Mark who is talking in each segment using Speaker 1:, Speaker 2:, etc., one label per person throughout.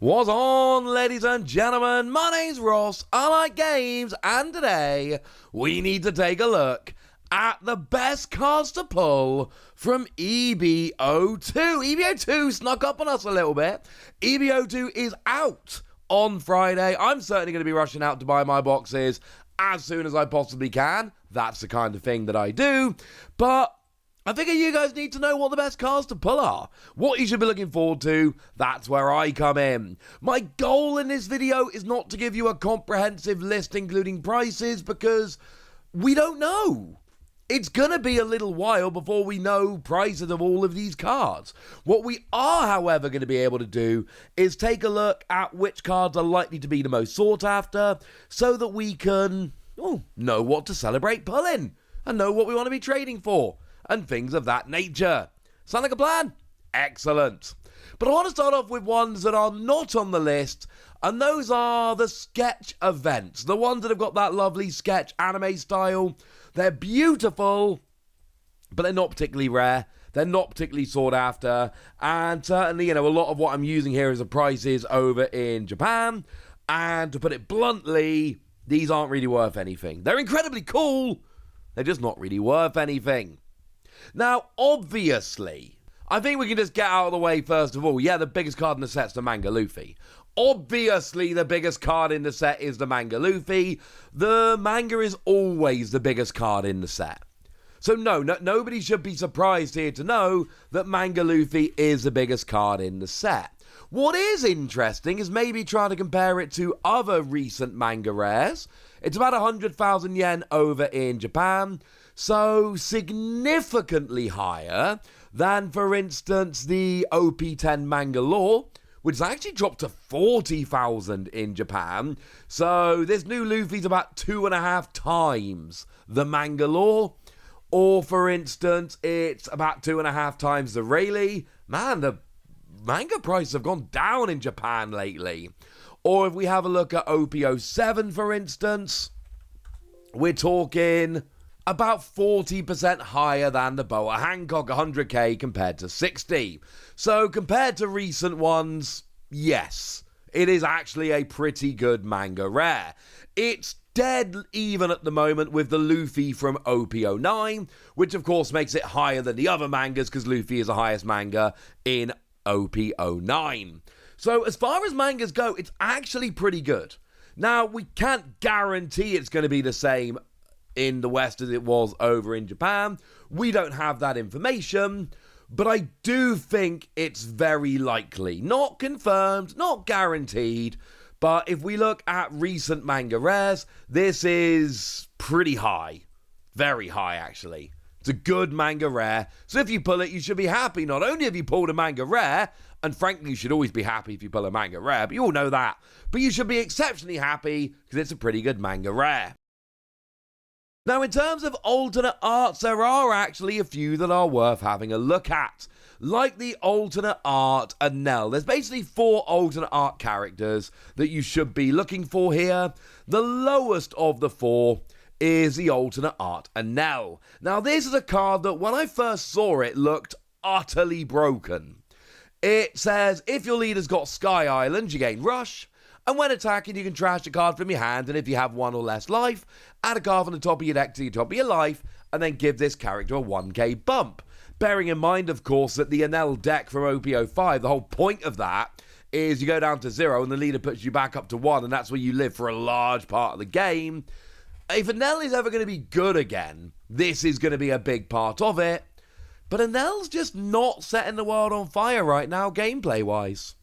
Speaker 1: What's on, ladies and gentlemen? My name's Ross, I like games, and today we need to take a look at the best cards to pull from EB-02. EB-02 snuck up on us a little bit. EB-02 is out on Friday. I'm certainly going to be rushing out to buy my boxes as soon as I possibly can. That's the kind of thing that I do. But I figure you guys need to know what the best cards to pull are. What you should be looking forward to. That's where I come in. My goal in this video is not to give you a comprehensive list including prices because we don't know. It's gonna be a little while before we know prices of all of these cards. What we are, however, going to be able to do is take a look at which cards are likely to be the most sought after so that we can know what to celebrate pulling and know what we want to be trading for and things of that nature. Sound like a plan? Excellent. But I want to start off with ones that are not on the list, and those are the sketch events. The ones that have got that lovely sketch anime style. They're beautiful, but they're not particularly rare. They're not particularly sought after. And certainly, a lot of what I'm using here is the prices over in Japan. And to put it bluntly, these aren't really worth anything. They're incredibly cool. They're just not really worth anything. Now, obviously, I think we can just get out of the way first of all. Yeah, the biggest card in the set's the Manga Luffy. Obviously, the biggest card in the set is the Manga Luffy. The manga is always the biggest card in the set. So nobody should be surprised here to know that Manga Luffy is the biggest card in the set. What is interesting is maybe trying to compare it to other recent manga rares. It's about 100,000 yen over in Japan. So significantly higher than, for instance, the OP10 manga lore, which has actually dropped to 40,000 in Japan. So this new Luffy's about 2.5 times the manga lore. Or, for instance, it's about 2.5 times the Rayleigh. Man, the manga prices have gone down in Japan lately. Or if we have a look at OP-07, for instance, we're talking about 40% higher than the Boa Hancock, 100k compared to 60. So compared to recent ones, yes, it is actually a pretty good manga rare. It's dead even at the moment with the Luffy from OP-09, which of course makes it higher than the other mangas because Luffy is the highest manga in OP-09. So as far as mangas go, it's actually pretty good. Now, we can't guarantee it's going to be the same in the West as it was over in Japan. We don't have that information, but I do think it's very likely. Not confirmed, not guaranteed, but if we look at recent manga rares, this is pretty high. Very high, actually. It's a good manga rare, so if you pull it, you should be happy. Not only have you pulled a manga rare, and frankly, you should always be happy if you pull a manga rare, but you all know that. But you should be exceptionally happy because it's a pretty good manga rare. Now, in terms of alternate arts, there are actually a few that are worth having a look at. Like the alternate art Anel. There's basically 4 alternate art characters that you should be looking for here. The lowest of the 4 is the alternate art Anel. Now, this is a card that when I first saw it looked utterly broken. It says, if your leader's got Sky Island, you gain Rush. And when attacking, you can trash a card from your hand, and if you have 1 or less life, add a card from the top of your deck to the top of your life, and then give this character a 1k bump. Bearing in mind, of course, that the Anel deck from OP-05, the whole point of that is you go down to 0, and the leader puts you back up to 1, and that's where you live for a large part of the game. If Anel is ever going to be good again, this is going to be a big part of it. But Anel's just not setting the world on fire right now, gameplay-wise.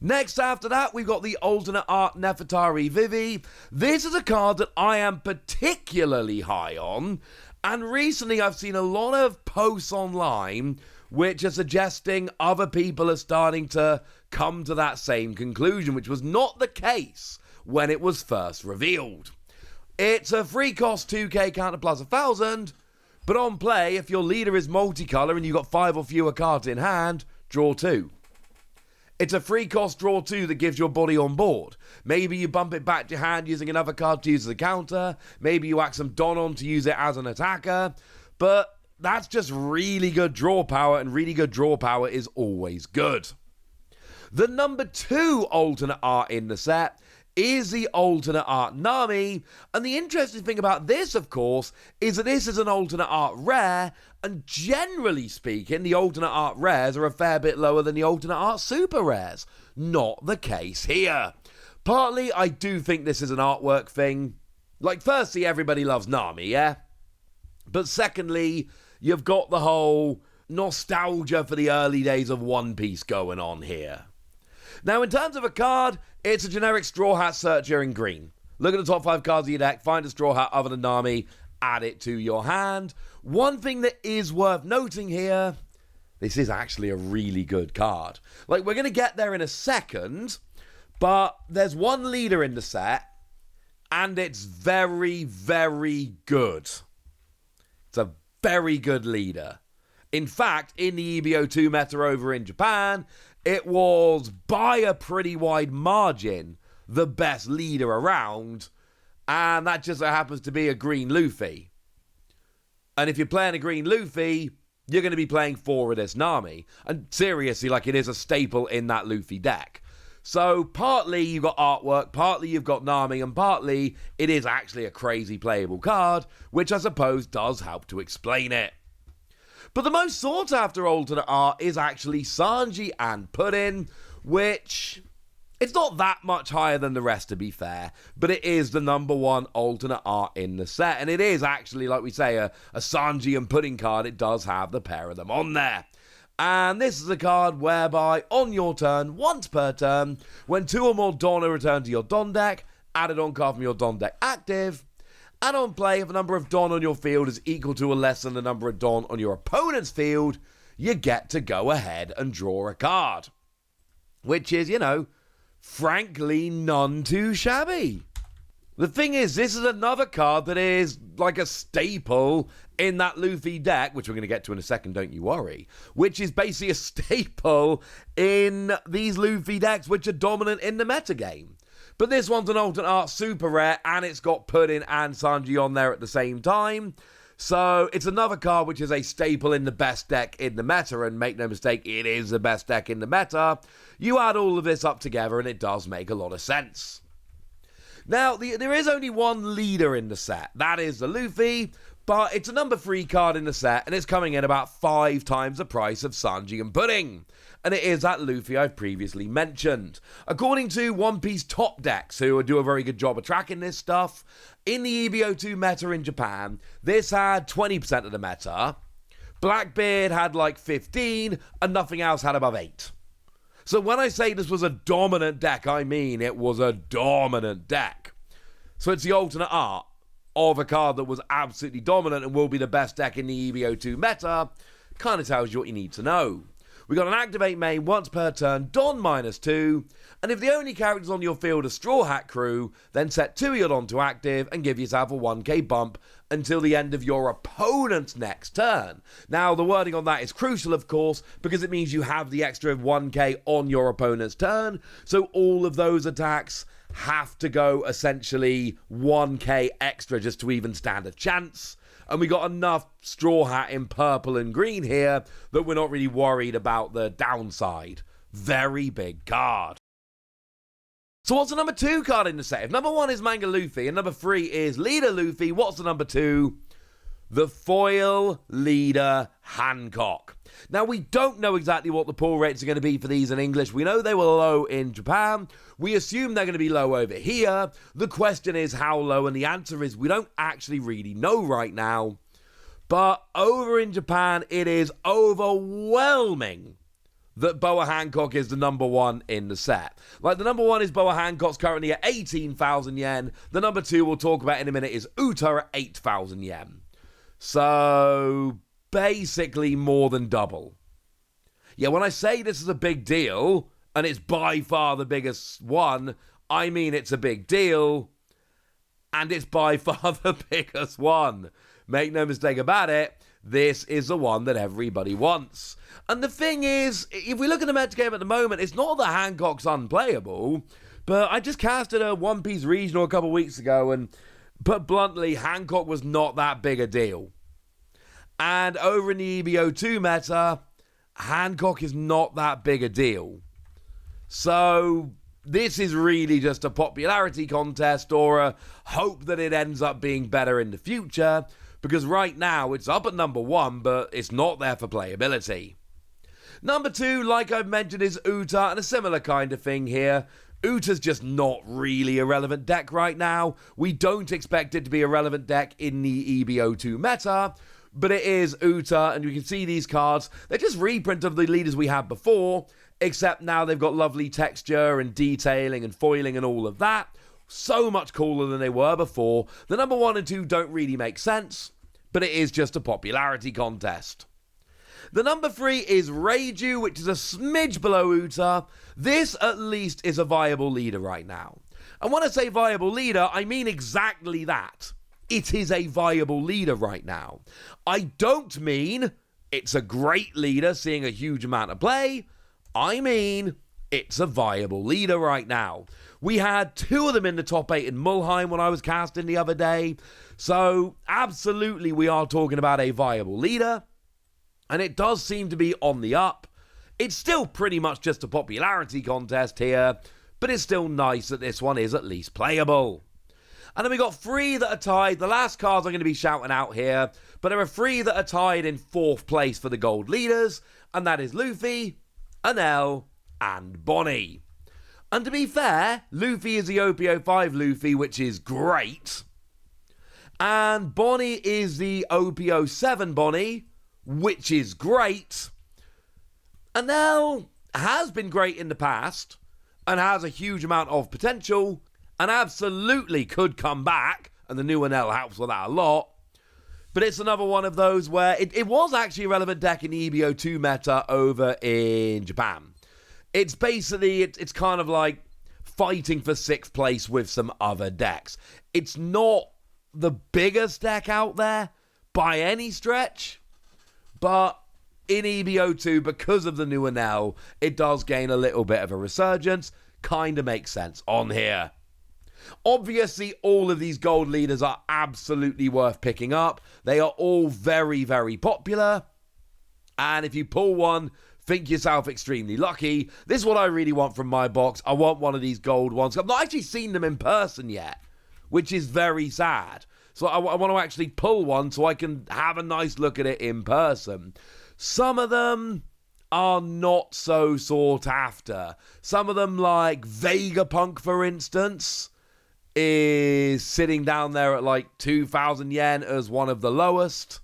Speaker 1: Next after that, we've got the alternate art Nefertari Vivi. This is a card that I am particularly high on, and recently I've seen a lot of posts online which are suggesting other people are starting to come to that same conclusion, which was not the case when it was first revealed. It's a free cost 2k counter plus 1,000, but on play, if your leader is multicolour and you've got 5 or fewer cards in hand, draw 2. It's a free cost draw 2 that gives your body on board. Maybe you bump it back to your hand using another card to use as a counter. Maybe you whack some Don on to use it as an attacker. But that's just really good draw power, and really good draw power is always good. The number 2 alternate art in the set is the alternate art Nami, and the interesting thing about this, of course, is that this is an alternate art rare, and generally speaking, the alternate art rares are a fair bit lower than the alternate art super rares. Not the case here. Partly, I do think this is an artwork thing. Like, firstly, everybody loves Nami, yeah? But secondly, you've got the whole nostalgia for the early days of One Piece going on here. Now, in terms of a card, it's a generic Straw Hat Searcher in green. Look at the top 5 cards of your deck, find a Straw Hat other than Nami, add it to your hand. One thing that is worth noting here, this is actually a really good card. Like, we're going to get there in a second, but there's one leader in the set, and it's very, very good. It's a very good leader. In fact, in the EB-02 meta over in Japan, it was, by a pretty wide margin, the best leader around, and that just so happens to be a green Luffy. And if you're playing a green Luffy, you're going to be playing 4 of this Nami. And seriously, like, it is a staple in that Luffy deck. So partly you've got artwork, partly you've got Nami, and partly it is actually a crazy playable card, which I suppose does help to explain it. But the most sought after alternate art is actually Sanji and Pudding, which, it's not that much higher than the rest to be fair, but it is the number 1 alternate art in the set, and it is actually, like we say, a Sanji and Pudding card. It does have the pair of them on there. And this is a card whereby, on your turn, once per turn, when 2 or more Dawn are returned to your Dawn deck, add a Dawn card from your Dawn deck active. And on play, if the number of Dawn on your field is equal to or less than the number of Dawn on your opponent's field, you get to go ahead and draw a card. Which is, frankly, none too shabby. The thing is, this is another card that is like a staple in that Luffy deck, which we're going to get to in a second, don't you worry, which is basically a staple in these Luffy decks which are dominant in the metagame. But this one's an alternate art super rare, and it's got Pudding and Sanji on there at the same time. So it's another card which is a staple in the best deck in the meta, and make no mistake, it is the best deck in the meta. You add all of this up together, and it does make a lot of sense. Now, there is only one leader in the set. That is the Luffy, but it's a number 3 card in the set, and it's coming in about 5 times the price of Sanji and Pudding. And it is that Luffy I've previously mentioned. According to One Piece top decks, who do a very good job of tracking this stuff, in the EB-02 meta in Japan, this had 20% of the meta. Blackbeard had like 15, and nothing else had above 8. So when I say this was a dominant deck, I mean it was a dominant deck. So it's the alternate art of a card that was absolutely dominant and will be the best deck in the EB-02 meta. Kind of tells you what you need to know. We got an activate main once per turn, Dawn -2, and if the only characters on your field are Straw Hat Crew, then set 2 of your Dawn to active and give yourself a 1k bump until the end of your opponent's next turn. Now, the wording on that is crucial, of course, because it means you have the extra 1k on your opponent's turn, so all of those attacks have to go essentially 1k extra just to even stand a chance. And we got enough Straw Hat in purple and green here that we're not really worried about the downside. Very big card. So what's the number 2 card in the set? If number 1 is Manga Luffy and number 3 is Leader Luffy, what's the number 2? The foil leader Hancock. Now, we don't know exactly what the pull rates are going to be for these in English. We know they were low in Japan. We assume they're going to be low over here. The question is how low, and the answer is we don't actually really know right now. But over in Japan, it is overwhelming that Boa Hancock is the number 1 in the set. Like, the number 1 is Boa Hancock's currently at 18,000 yen. The number 2 we'll talk about in a minute is Uta at 8,000 yen. So, basically more than double. Yeah, when I say this is a big deal, and it's by far the biggest one, I mean it's a big deal, and it's by far the biggest one. Make no mistake about it, this is the one that everybody wants. And the thing is, if we look at the metagame at the moment, it's not that Hancock's unplayable, but I just casted a One Piece regional a couple weeks ago, and put bluntly, Hancock was not that big a deal. And over in the EB-02 meta, Hancock is not that big a deal. So this is really just a popularity contest or a hope that it ends up being better in the future, because right now it's up at number 1, but it's not there for playability. Number 2, like I've mentioned, is Uta, and a similar kind of thing here. Uta's just not really a relevant deck right now. We don't expect it to be a relevant deck in the EB-02 meta, but it is Uta, and you can see these cards. They're just reprint of the leaders we had before, except now they've got lovely texture and detailing and foiling and all of that. So much cooler than they were before. The number 1 and 2 don't really make sense, but it is just a popularity contest. The number 3 is Reiju, which is a smidge below Uta. This, at least, is a viable leader right now. And when I say viable leader, I mean exactly that. It is a viable leader right now. I don't mean it's a great leader seeing a huge amount of play. I mean it's a viable leader right now. We had 2 of them in the top 8 in Mulheim when I was casting the other day. So, absolutely, we are talking about a viable leader. And it does seem to be on the up. It's still pretty much just a popularity contest here, but it's still nice that this one is at least playable. And then we got 3 that are tied. The last cards I'm going to be shouting out here, but there are 3 that are tied in 4th place for the gold leaders, and that is Luffy, Anel, and Bonnie. And to be fair, Luffy is the OP-05 Luffy, which is great. And Bonnie is the OP-07 Bonnie, which is great. Anel has been great in the past and has a huge amount of potential and absolutely could come back, and the new Anel helps with that a lot. But it's another one of those where it was actually a relevant deck in the EB-02 meta over in Japan. It's basically, it's kind of like fighting for 6th place with some other decks. It's not the biggest deck out there by any stretch, but in EB-02, because of the new Anel, it does gain a little bit of a resurgence. Kind of makes sense on here. Obviously, all of these gold leaders are absolutely worth picking up. They are all very, very popular. And if you pull one, think yourself extremely lucky. This is what I really want from my box. I want one of these gold ones. I've not actually seen them in person yet, which is very sad. So I want to actually pull one so I can have a nice look at it in person. Some of them are not so sought after. Some of them, like Vegapunk, for instance, is sitting down there at like 2,000 yen as one of the lowest.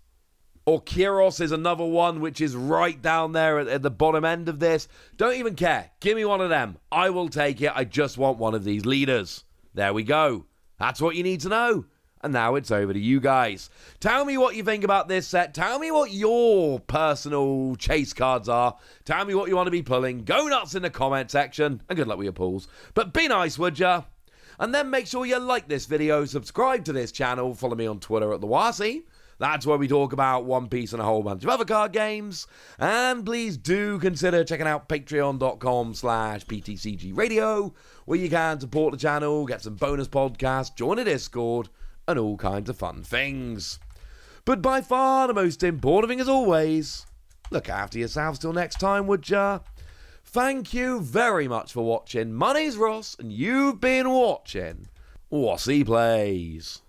Speaker 1: Or Kyros is another one which is right down there at the bottom end of this. Don't even care. Give me one of them. I will take it. I just want one of these leaders. There we go. That's what you need to know. And now it's over to you guys. Tell me what you think about this set. Tell me what your personal chase cards are. Tell me what you want to be pulling. Go nuts in the comment section. And good luck with your pulls. But be nice, would ya? And then make sure you like this video, subscribe to this channel, follow me on Twitter at TheWasi. That's where we talk about One Piece and a whole bunch of other card games. And please do consider checking out patreon.com/PTCGradio, where you can support the channel, get some bonus podcasts, join a Discord, and all kinds of fun things. But by far the most important thing as always, look after yourselves till next time, would ya? Thank you very much for watching. My name's Ross, and you've been watching Wasi Plays.